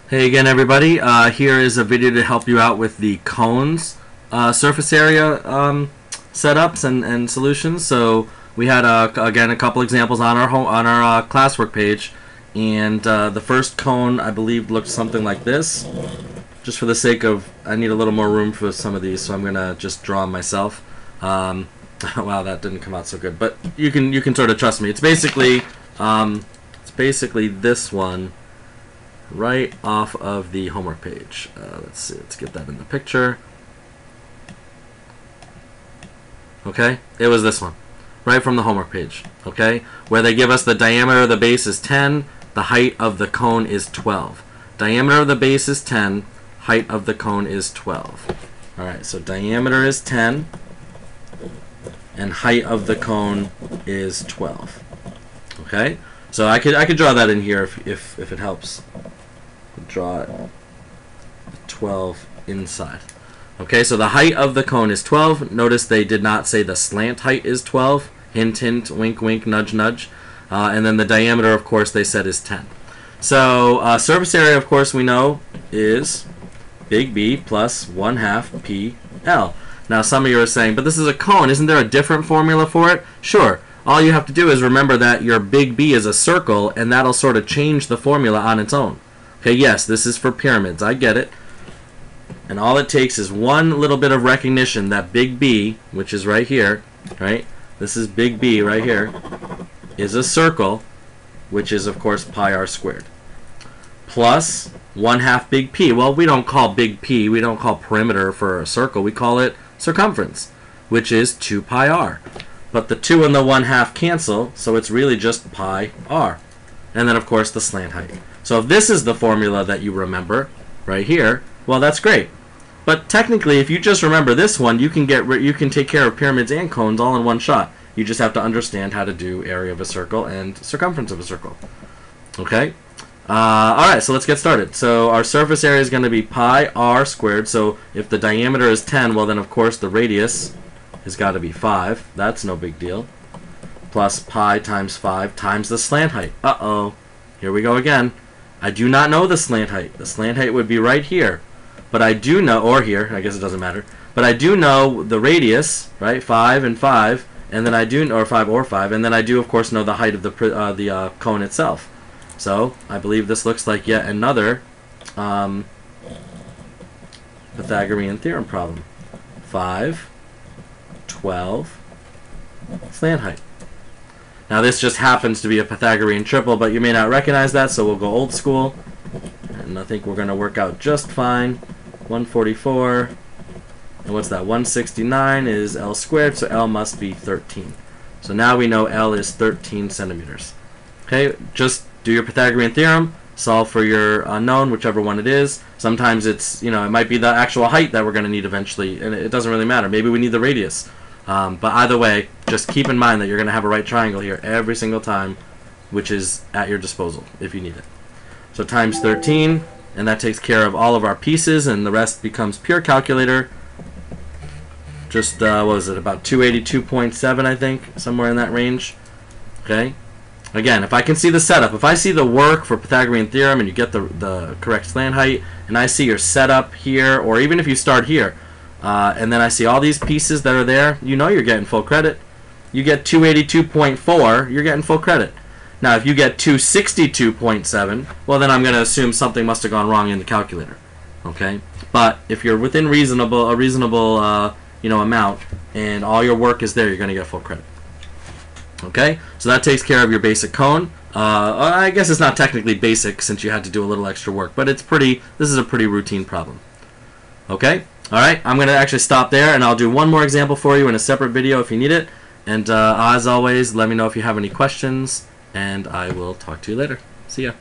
Hey again, everybody. Here is a video to help you out with the cones surface area setups and solutions. So we had again a couple examples on our classwork page, and the first cone I believe looked something like this. Just for the sake of, I need a little more room for some of these, so I'm gonna just draw them myself. Wow, that didn't come out so good, but you can sort of trust me. It's basically this one right off of the homework page. Let's see, let's get that in the picture. Okay, it was this one, right from the homework page. Okay, where they give us the diameter of the base is 10, the height of the cone is 12. Diameter of the base is 10, height of the cone is 12. Alright, so diameter is 10, and height of the cone is 12. Okay, so I could draw that in here if it helps. Draw it 12 inside. Okay, so the height of the cone is 12. Notice they did not say the slant height is 12. Hint, hint, wink, wink, nudge, nudge. And then the diameter, of course, they said is 10. So surface area, of course, we know is big B plus 1/2 PL. Now, some of you are saying, but this is a cone. Isn't there a different formula for it? Sure. All you have to do is remember that your big B is a circle, and that'll sort of change the formula on its own. Okay, yes, this is for pyramids. I get it. And all it takes is one little bit of recognition that big B, which is right here, right? This is big B right here, is a circle, which is, of course, pi r squared. Plus 1/2 big P. Well, we don't call big P, we don't call perimeter for a circle. We call it circumference, which is 2 pi r. But the 2 and the 1/2 cancel, so it's really just pi r. And then, of course, the slant height. So if this is the formula that you remember right here, well, that's great. But technically, if you just remember this one, you can take care of pyramids and cones all in one shot. You just have to understand how to do area of a circle and circumference of a circle. Okay? Alright, so let's get started. So our surface area is going to be pi r squared. So if the diameter is 10, well then of course the radius has got to be 5. That's no big deal. Plus pi times 5 times the slant height. Uh-oh. Here we go again. I do not know the slant height. The slant height would be right here. But I do know, or here, I guess it doesn't matter. But I do know the radius, right? 5 and 5, and then I do, or 5, and then I do, of course, know the height of the cone itself. So I believe this looks like yet another Pythagorean theorem problem. 5, 12, slant height. Now this just happens to be a Pythagorean triple, but you may not recognize that, so we'll go old school. And I think we're going to work out just fine. 144, and what's that? 169 is L squared, so L must be 13. So now we know L is 13 centimeters. Okay, just do your Pythagorean theorem, solve for your unknown, whichever one it is. Sometimes it's, it might be the actual height that we're going to need eventually, and it doesn't really matter. Maybe we need the radius. But either way, just keep in mind that you're going to have a right triangle here every single time, which is at your disposal if you need it. So times 13, and that takes care of all of our pieces, and the rest becomes pure calculator. Just, what was it, about 282.7, I think, somewhere in that range. Okay? Again, if I can see the setup, if I see the work for Pythagorean theorem and you get the correct slant height, and I see your setup here, or even if you start here, and then I see all these pieces that are there, you know you're getting full credit. You get 282.4, you're getting full credit. Now, if you get 262.7, well, then I'm going to assume something must have gone wrong in the calculator. Okay? But if you're within a reasonable amount, and all your work is there, you're going to get full credit. Okay? So that takes care of your basic cone. I guess it's not technically basic since you had to do a little extra work, but this is a pretty routine problem. Okay? Alright, I'm going to actually stop there, and I'll do one more example for you in a separate video if you need it. And as always, let me know if you have any questions, and I will talk to you later. See ya.